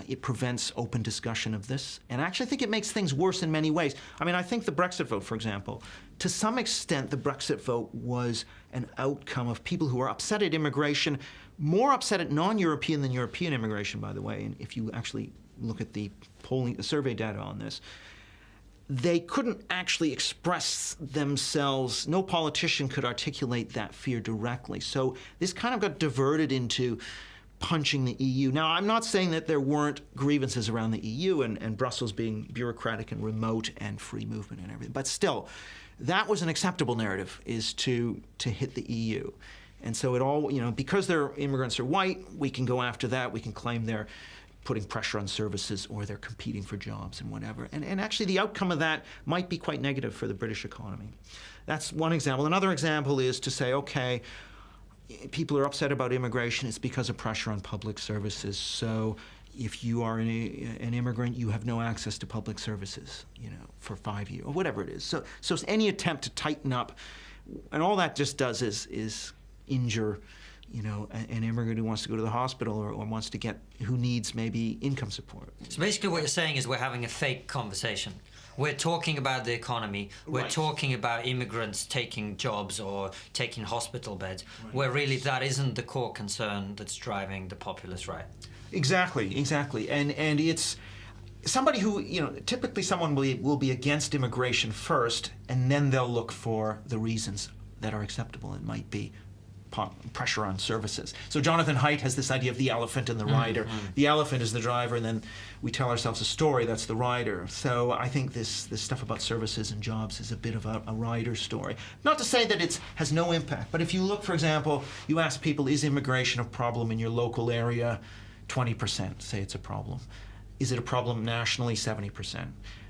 it prevents open discussion of this. And I actually think it makes things worse in many ways. I mean, I think the Brexit vote, for example, to some extent the Brexit vote was an outcome of people who are upset at immigration, more upset at non-European than European immigration, by the way. And if you actually look at the survey data on this, they couldn't actually express themselves. No politician could articulate that fear directly. So this kind of got diverted into punching the EU. Now, I'm not saying that there weren't grievances around the EU and Brussels being bureaucratic and remote and free movement and everything, but still, that was an acceptable narrative, is to hit the EU. And so it all, because their immigrants are white, we can go after that. We can claim they're putting pressure on services or they're competing for jobs and whatever. And actually the outcome of that might be quite negative for the British economy. That's one example. Another example is to say, okay, people are upset about immigration, it's because of pressure on public services. So if you are an immigrant, you have no access to public services, for 5 years, or whatever it is. So any attempt to tighten up, and all that just does is injure, an immigrant who wants to go to the hospital or wants to who needs maybe income support. So basically what you're saying is we're having a fake conversation. We're talking about the economy. We're right. talking about immigrants taking jobs or taking hospital beds, right. where really that isn't the core concern that's driving the populist right. Exactly. And it's somebody who, typically someone will be against immigration first, and then they'll look for the reasons that are acceptable. It might be pressure on services. So Jonathan Haidt has this idea of the elephant and the rider. The elephant is the driver, and then we tell ourselves a story that's the rider. So I think this stuff about services and jobs is a bit of a rider story. Not to say that it has no impact, but if you look, for example, you ask people, is immigration a problem in your local area? 20% say it's a problem. Is it a problem nationally? 70%.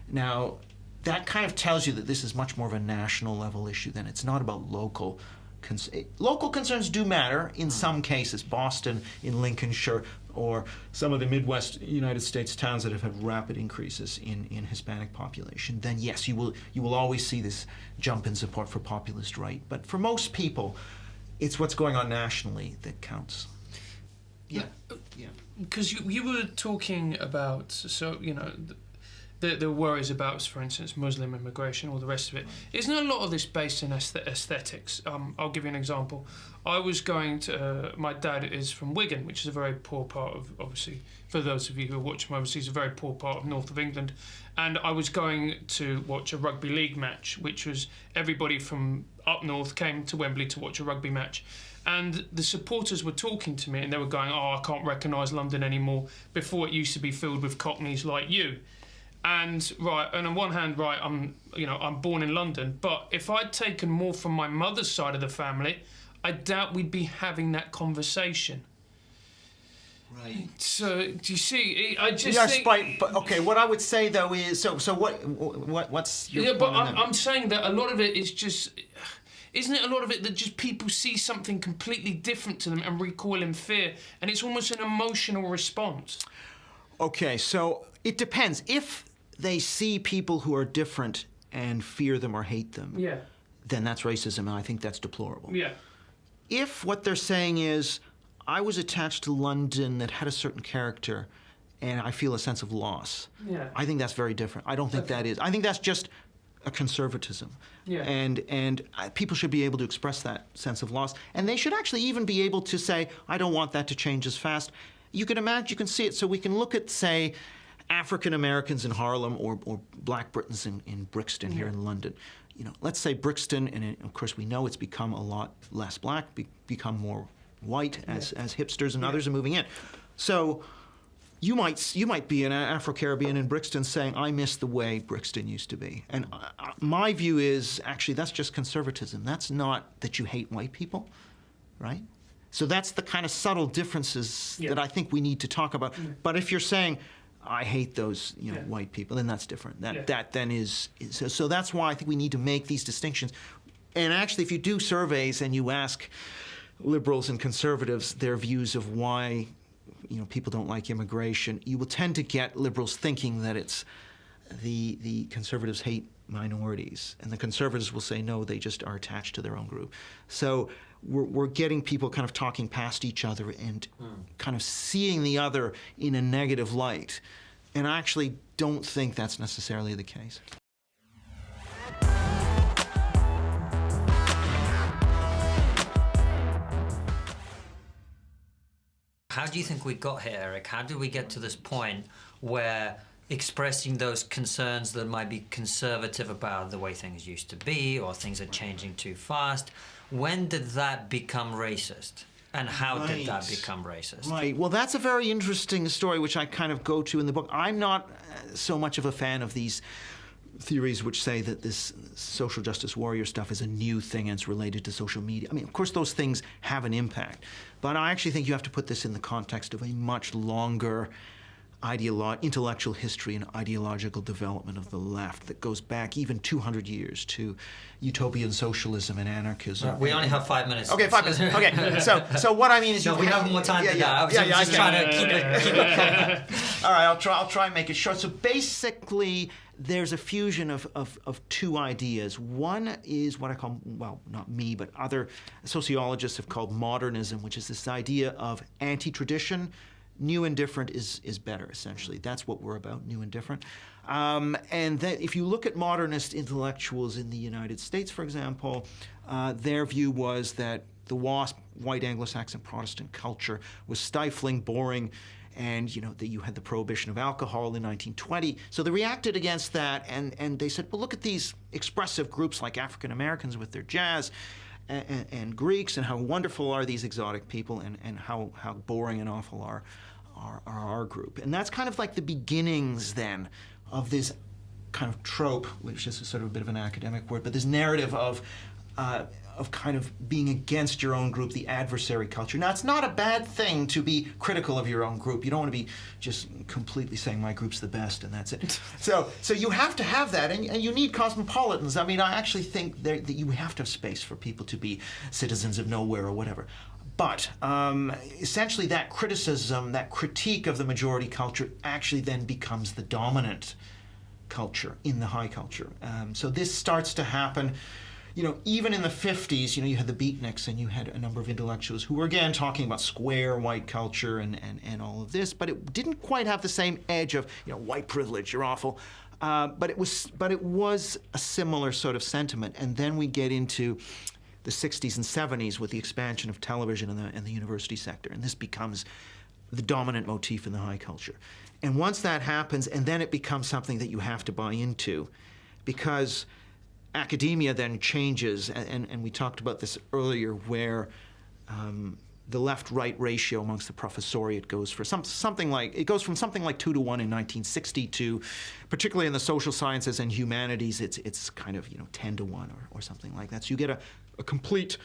Now, that kind of tells you that this is much more of a national level issue than it's not about local. Local concerns do matter in some cases. Boston, in Lincolnshire, or some of the Midwest United States towns that have had rapid increases in Hispanic population, then yes, you will always see this jump in support for populist right. But for most people, it's what's going on nationally that counts. Yeah. Because you were talking about, the worries about, for instance, Muslim immigration, all the rest of it. Isn't a lot of this based in aesthetics? I'll give you an example. I was going to, my dad is from Wigan, which is a very poor part of, obviously, for those of you who are watching overseas, a very poor part of north of England. And I was going to watch a rugby league match, which was everybody from up north came to Wembley to watch a rugby match. And the supporters were talking to me and they were going, I can't recognise London anymore. Before it used to be filled with Cockneys like you. And on one hand, I'm born in London, but if I'd taken more from my mother's side of the family, I doubt we'd be having that conversation. Right. So, do you see? I just Yeah, think... but okay, what I would say though is, what's your Yeah, point but on that? I'm saying that a lot of it is just... Isn't it a lot of it that just people see something completely different to them and recoil in fear, and it's almost an emotional response? Okay, so it depends. If they see people who are different and fear them or hate them, Yeah. then that's racism, and I think that's deplorable. Yeah. If what they're saying is, I was attached to London that had a certain character, and I feel a sense of loss, Yeah. I think that's very different. I don't think that is. I think that's just a conservatism. Yeah. And people should be able to express that sense of loss. And they should actually even be able to say, I don't want that to change as fast. You can imagine, you can see it. So we can look at, say, African Americans in Harlem or Black Britons in Brixton here in London. You know, let's say Brixton, and of course we know it's become a lot less black, become more white as hipsters and others are moving in. So you might be an Afro-Caribbean in Brixton saying, I miss the way Brixton used to be. And my view is, actually, that's just conservatism. That's not that you hate white people, right? So that's the kind of subtle differences that I think we need to talk about. But if you're saying, I hate those white people, then that's different. That then is so that's why I think we need to make these distinctions. And actually, if you do surveys and you ask liberals and conservatives their views of why people don't like immigration, you will tend to get liberals thinking that it's the conservatives hate minorities, and the conservatives will say no, they just are attached to their own group. So we're getting people kind of talking past each other and kind of seeing the other in a negative light, and I actually don't think that's necessarily the case. How do you think we got here, Eric? How did we get to this point where expressing those concerns that might be conservative about the way things used to be or things are changing too fast, when did that become racist? And how did that become racist? Right. Well, that's a very interesting story, which I kind of go to in the book. I'm not so much of a fan of these theories which say that this social justice warrior stuff is a new thing and it's related to social media. I mean, of course, those things have an impact. But I actually think you have to put this in the context of a much longer intellectual history and ideological development of the left that goes back even 200 years to utopian socialism and anarchism. We only have 5 minutes. Okay, 5 minutes. Okay, so what I mean is... No, we have more time than that. I was just trying to keep it. All right, I'll try and make it short. So basically, there's a fusion of two ideas. One is what I call, well, not me, but other sociologists have called modernism, which is this idea of anti-tradition. New and different is better, essentially. That's what we're about, new and different. And that if you look at modernist intellectuals in the United States, for example, their view was that the WASP, white Anglo-Saxon Protestant culture, was stifling, boring, and that you had the prohibition of alcohol in 1920. So they reacted against that, and they said, well, look at these expressive groups like African Americans with their jazz, and Greeks, and how wonderful are these exotic people, and how boring and awful are our group. And that's kind of like the beginnings then of this kind of trope, which is sort of a bit of an academic word, but this narrative of kind of being against your own group, the adversary culture. Now, it's not a bad thing to be critical of your own group. You don't want to be just completely saying my group's the best and that's it. So you have to have that, and you need cosmopolitans. I mean, I actually think that you have to have space for people to be citizens of nowhere or whatever. But essentially that criticism, that critique of the majority culture actually then becomes the dominant culture in the high culture. So this starts to happen, even in the 50s, you had the beatniks and you had a number of intellectuals who were again talking about square white culture and all of this, but it didn't quite have the same edge of, white privilege, you're awful. But it was a similar sort of sentiment. And then we get into the 60s and 70s with the expansion of television and the university sector, and this becomes the dominant motif in the high culture. And once that happens, and then it becomes something that you have to buy into, because academia then changes, and we talked about this earlier, where the left-right ratio amongst the professoriate goes for something like 2 to 1 in 1960 to, particularly in the social sciences and humanities, it's kind of 10 to 1 or something like that. So you get a complete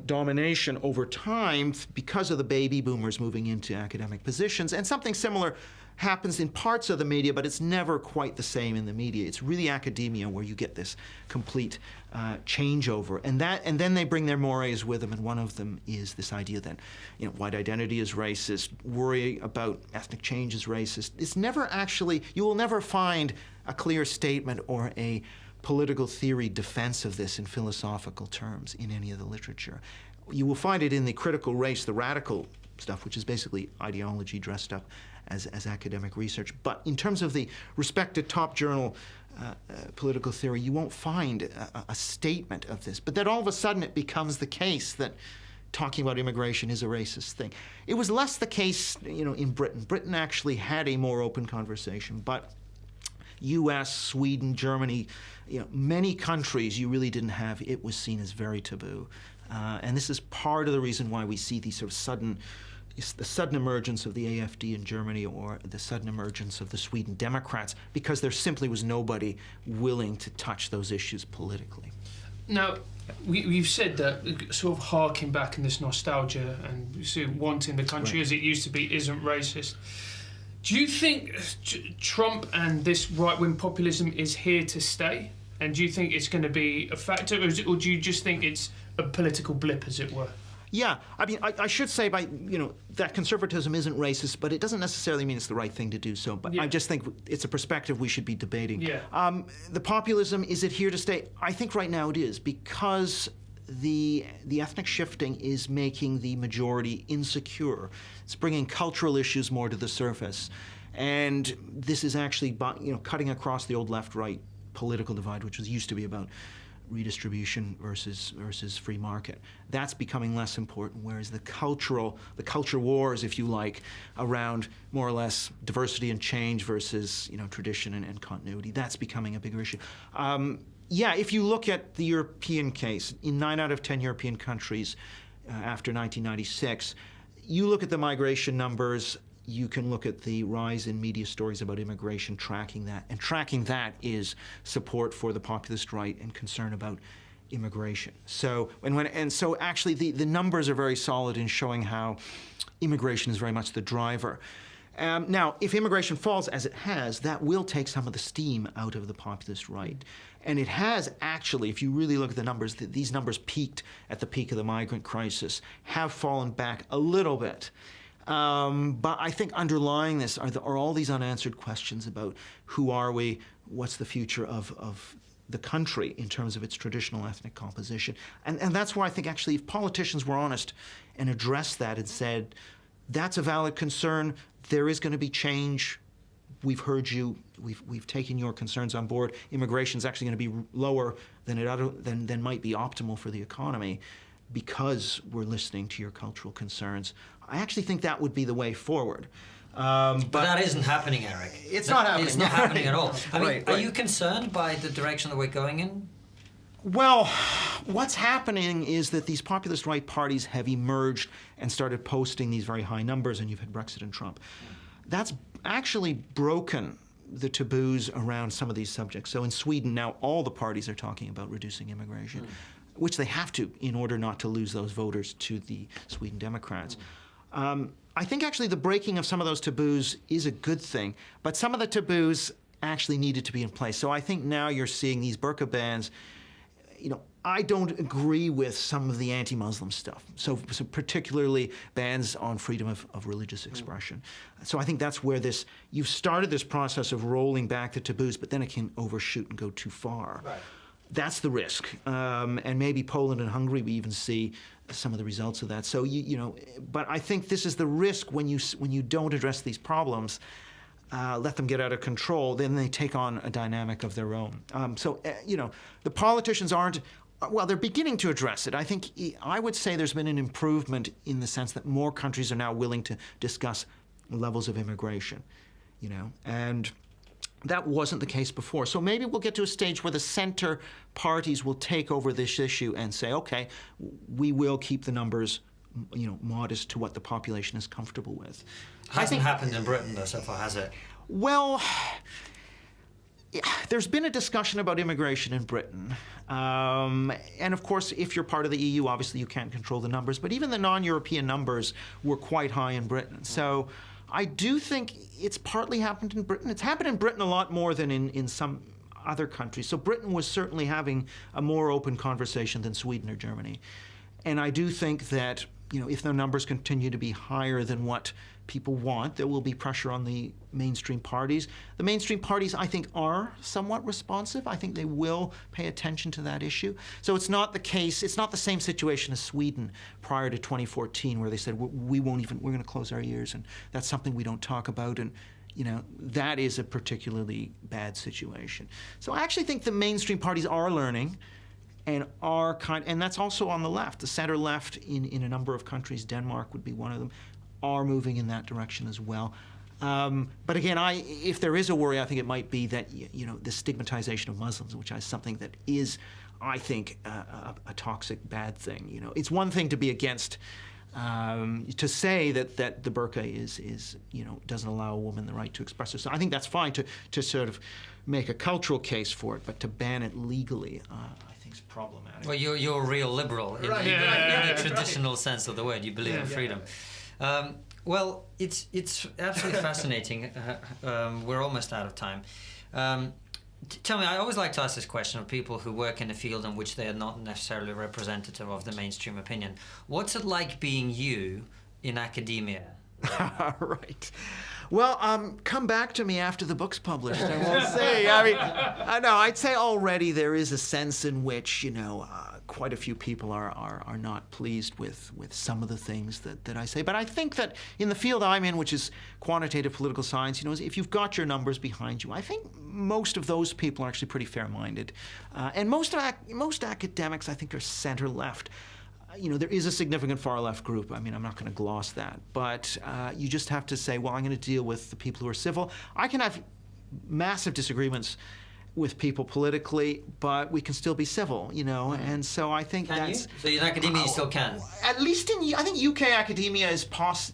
domination over time because of the baby boomers moving into academic positions. And something similar happens in parts of the media, but it's never quite the same in the media. It's really academia where you get this complete changeover. And then they bring their mores with them, and one of them is this idea that white identity is racist, worry about ethnic change is racist. It's never actually, you will never find a clear statement or a political theory defense of this in philosophical terms in any of the literature. You will find it in the critical race, the radical stuff, which is basically ideology dressed up as academic research. But in terms of the respected top journal political theory, you won't find a statement of this. But then all of a sudden it becomes the case that talking about immigration is a racist thing. It was less the case, in Britain. Britain actually had a more open conversation, but U.S., Sweden, Germany, many countries you really didn't have. It was seen as very taboo. And this is part of the reason why we see these sort of the sudden emergence of the AfD in Germany or the sudden emergence of the Sweden Democrats, because there simply was nobody willing to touch those issues politically. Now, we've said that sort of harking back in this nostalgia and sort of wanting the country as it used to be isn't racist. Do you think Trump and this right-wing populism is here to stay? And do you think it's going to be a factor, or do you just think it's a political blip, as it were? Yeah, I mean, I should say that conservatism isn't racist, but it doesn't necessarily mean it's the right thing to do so. But I just think it's a perspective we should be debating. Yeah. The populism, is it here to stay? I think right now it is, because the ethnic shifting is making the majority insecure. It's bringing cultural issues more to the surface. And this is actually cutting across the old left-right political divide, which used to be about redistribution versus free market. That's becoming less important, whereas the culture wars, if you like, around more or less diversity and change versus tradition and continuity, that's becoming a bigger issue. If you look at the European case, in 9 out of 10 European countries after 1996, you look at the migration numbers, you can look at the rise in media stories about immigration, tracking that. And tracking that is support for the populist right and concern about immigration. So actually the numbers are very solid in showing how immigration is very much the driver. Now, if immigration falls, as it has, that will take some of the steam out of the populist right. And it has actually, if you really look at the numbers, these numbers peaked at the peak of the migrant crisis, have fallen back a little bit. But I think underlying this are all these unanswered questions about who are we, what's the future of the country in terms of its traditional ethnic composition. And that's where I think actually if politicians were honest and addressed that and said, that's a valid concern, there is going to be change, we've heard you, we've taken your concerns on board, immigration is actually going to be lower than might be optimal for the economy because we're listening to your cultural concerns. I actually think that would be the way forward. But that isn't happening, Eric. It's not happening. It's not happening at all. I mean, Right. Are you concerned by the direction that we're going in? Well, what's happening is that these populist right parties have emerged and started posting these very high numbers, and you've had Brexit and Trump. That's actually broken the taboos around some of these subjects. So in Sweden now, all the parties are talking about reducing immigration, which they have to in order not to lose those voters to the Sweden Democrats. I think actually the breaking of some of those taboos is a good thing, but some of the taboos actually needed to be in place. So I think now you're seeing these burqa bans. I don't agree with some of the anti-Muslim stuff, so particularly bans on freedom of religious expression. So I think that's where you've started this process of rolling back the taboos, but then it can overshoot and go too far. Right. That's the risk. And maybe Poland and Hungary, we even see some of the results of that. So, but I think this is the risk when you don't address these problems, let them get out of control, then they take on a dynamic of their own. The politicians aren't, they're beginning to address it. I would say there's been an improvement in the sense that more countries are now willing to discuss levels of immigration, and that wasn't the case before. So maybe we'll get to a stage where the center parties will take over this issue and say, okay, we will keep the numbers, modest to what the population is comfortable with. Hasn't happened in Britain, though, so far, has it? Well, there's been a discussion about immigration in Britain. And of course, if you're part of the EU, obviously you can't control the numbers. But even the non-European numbers were quite high in Britain. So I do think it's partly happened in Britain. It's happened in Britain a lot more than in some other countries. So Britain was certainly having a more open conversation than Sweden or Germany. And I do think that, if the numbers continue to be higher than what people want, there will be pressure on the mainstream parties. The mainstream parties, I think, are somewhat responsive. I think they will pay attention to that issue. So it's not the case, it's not the same situation as Sweden prior to 2014, where they said, we're going to close our ears, and that's something we don't talk about. And that is a particularly bad situation. So I actually think the mainstream parties are learning, and and that's also on the left. The center left in a number of countries, Denmark would be one of them, are moving in that direction as well. But again, if there is a worry, I think it might be that the stigmatization of Muslims, which is something that is, I think, a toxic, bad thing. It's one thing to be against, to say that the burqa is doesn't allow a woman the right to express herself. I think that's fine to sort of make a cultural case for it, but to ban it legally, I think is problematic. Well, you're a real liberal in the traditional sense of the word. You believe in freedom. Well, it's absolutely fascinating. We're almost out of time. Tell me, I always like to ask this question of people who work in a field in which they are not necessarily representative of the mainstream opinion. What's it like being you in academia? Right. Well, come back to me after the book's published, and we'll see. I mean, I'd say already there is a sense in which, quite a few people are not pleased with some of the things that I say. But I think that in the field I'm in, which is quantitative political science, if you've got your numbers behind you, I think most of those people are actually pretty fair-minded. And most academics, I think, are center-left. There is a significant far-left group. I mean, I'm not going to gloss that. But you just have to say, well, I'm going to deal with the people who are civil. I can have massive disagreements with people politically, but we can still be civil, and so I think that's... So in academia you still can? At least I think UK academia is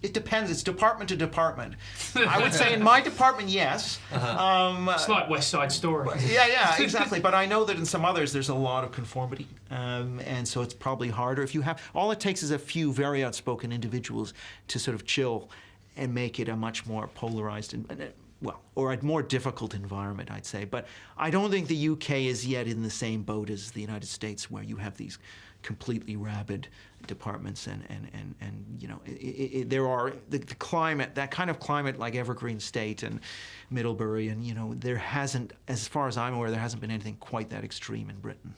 it depends, it's department to department. I would say in my department, yes. It's like West Side Story. Yeah, exactly. But I know that in some others there's a lot of conformity, and so it's probably harder. If you have, all it takes is a few very outspoken individuals to sort of chill and make it a much more polarized or a more difficult environment, I'd say. But I don't think the UK is yet in the same boat as the United States, where you have these completely rabid departments, and there are the climate, that kind of climate like Evergreen State and Middlebury, and there hasn't, as far as I'm aware, there hasn't been anything quite that extreme in Britain.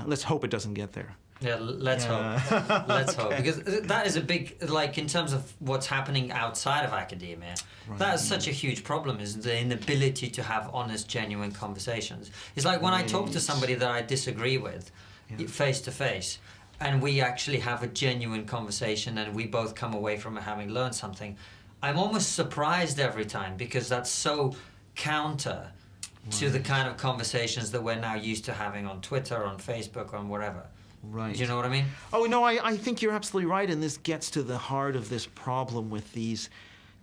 Let's hope it doesn't get there. Yeah, let's hope. Let's hope. Because that is a big, in terms of what's happening outside of academia, that is such a huge problem, is the inability to have honest, genuine conversations. It's like when I talk to somebody that I disagree with, face to face, and we actually have a genuine conversation and we both come away from it having learned something, I'm almost surprised every time, because that's so counter to the kind of conversations that we're now used to having on Twitter, on Facebook, on whatever. Right. Do you know what I mean? Oh, no, I think you're absolutely right, and this gets to the heart of this problem with these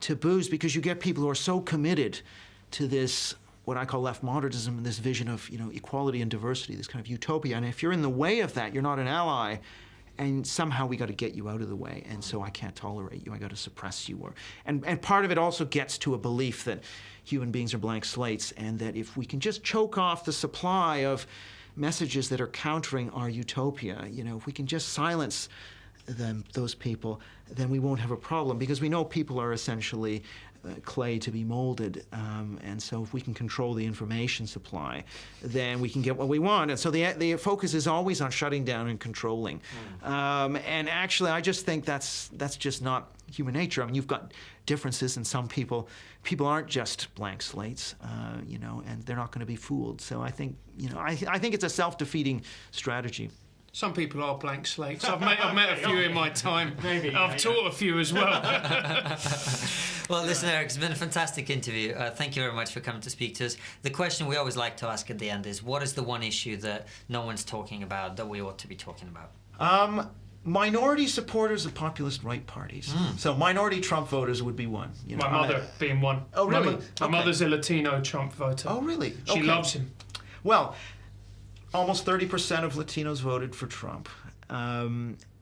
taboos, because you get people who are so committed to this, what I call left modernism, and this vision of equality and diversity, this kind of utopia, and if you're in the way of that, you're not an ally, and somehow we got to get you out of the way, and so I can't tolerate you, I got to suppress you. And part of it also gets to a belief that human beings are blank slates, and that if we can just choke off the supply of messages that are countering our utopia, if we can just silence those people, then we won't have a problem, because we know people are essentially clay to be molded, and so if we can control the information supply, then we can get what we want. And so the focus is always on shutting down and controlling. And actually, I just think that's just not human nature. I mean, you've got differences, and some people aren't just blank slates, and they're not going to be fooled. So I think, I think it's a self-defeating strategy. Some people are blank slates. I've met a few in my time. Maybe. I've taught a few as well. Well, listen, Eric, it's been a fantastic interview. Thank you very much for coming to speak to us. The question we always like to ask at the end is, what is the one issue that no one's talking about that we ought to be talking about? minority supporters of populist right parties. So minority Trump voters would be one. You know, My mother being one. Oh, really? My Okay. mother's a Latino Trump voter. Oh, really? She loves him. Well, almost 30% of Latinos voted for Trump.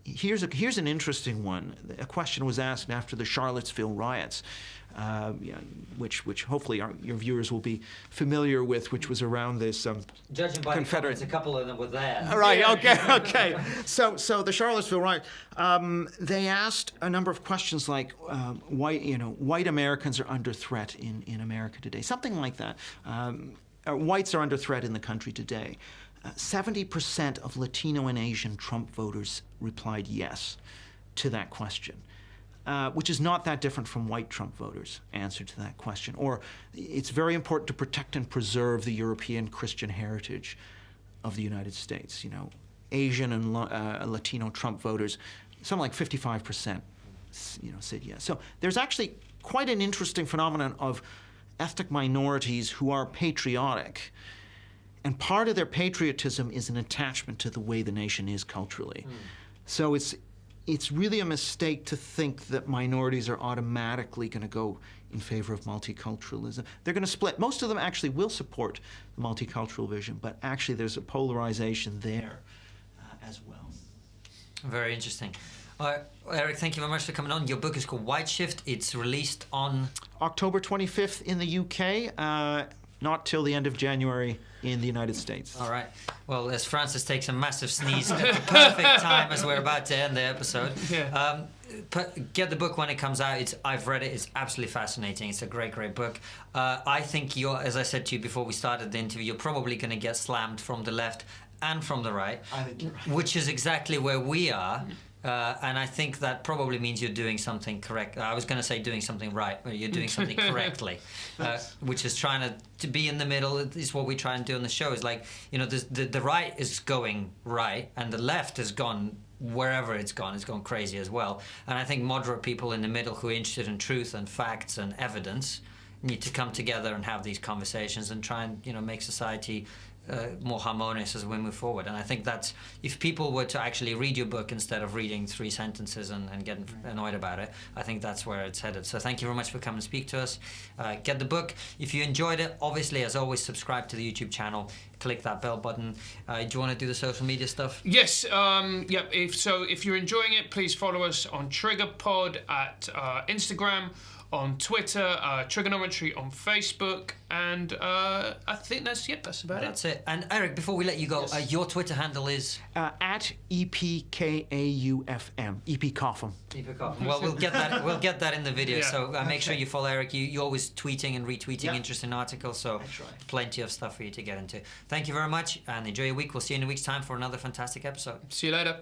Here's an interesting one. A question was asked after the Charlottesville riots, which hopefully your viewers will be familiar with, which was around this Judging by Confederate. the comments, a couple of them were there. All right. Okay. So the Charlottesville riot. They asked a number of questions like, white Americans are under threat in America today. Something like that. Whites are under threat in the country today. 70% of Latino and Asian Trump voters replied yes to that question, which is not that different from white Trump voters' answer to that question. Or it's very important to protect and preserve the European Christian heritage of the United States. You know, Asian and Latino Trump voters, something like 55%, said yes. So there's actually quite an interesting phenomenon of ethnic minorities who are patriotic. And part of their patriotism is an attachment to the way the nation is culturally. So it's really a mistake to think that minorities are automatically going to go in favor of multiculturalism. They're going to split. Most of them actually will support the multicultural vision, but actually there's a polarization there as well. Very interesting. Eric, thank you very much for coming on. Your book is called White Shift. It's released on October 25th in the UK, not till the end of January in the United States. All right. Well, as Francis takes a massive sneeze at the perfect time as we're about to end the episode. Yeah. Get the book when it comes out. I've read it. It's absolutely fascinating. It's a great, great book. I think as I said to you before we started the interview, you're probably going to get slammed from the left and from the right, I think you're right. which is exactly where we are. And I think that probably means you're doing something correct. I was going to say doing something right, but you're doing something correctly, which is trying to be in the middle. Is what we try and do on the show. Is like, the right is going right, and the left has gone wherever it's gone crazy as well. And I think moderate people in the middle who are interested in truth and facts and evidence need to come together and have these conversations and try and make society more harmonious as we move forward. And I think that's, if people were to actually read your book instead of reading 3 sentences and getting annoyed about it, I think that's where it's headed. So thank you very much for coming and speak to us. Get the book. If you enjoyed it, obviously, as always, subscribe to the YouTube channel. Click that bell button. Do you want to do the social media stuff? Yes. If you're enjoying it, please follow us on TriggerPod at Instagram, on Twitter, TRIGGERnometry on Facebook, and I think that's about it. That's it. And Eric, before we let you go, Yes. your Twitter handle is? At EPKAUFM, EP Kaufmann. Well, we'll get that in the video. Yeah. So make sure you follow Eric. You're always tweeting and retweeting Yeah. interesting articles, so That's right. plenty of stuff for you to get into. Thank you very much, and enjoy your week. We'll see you in a week's time for another fantastic episode. See you later.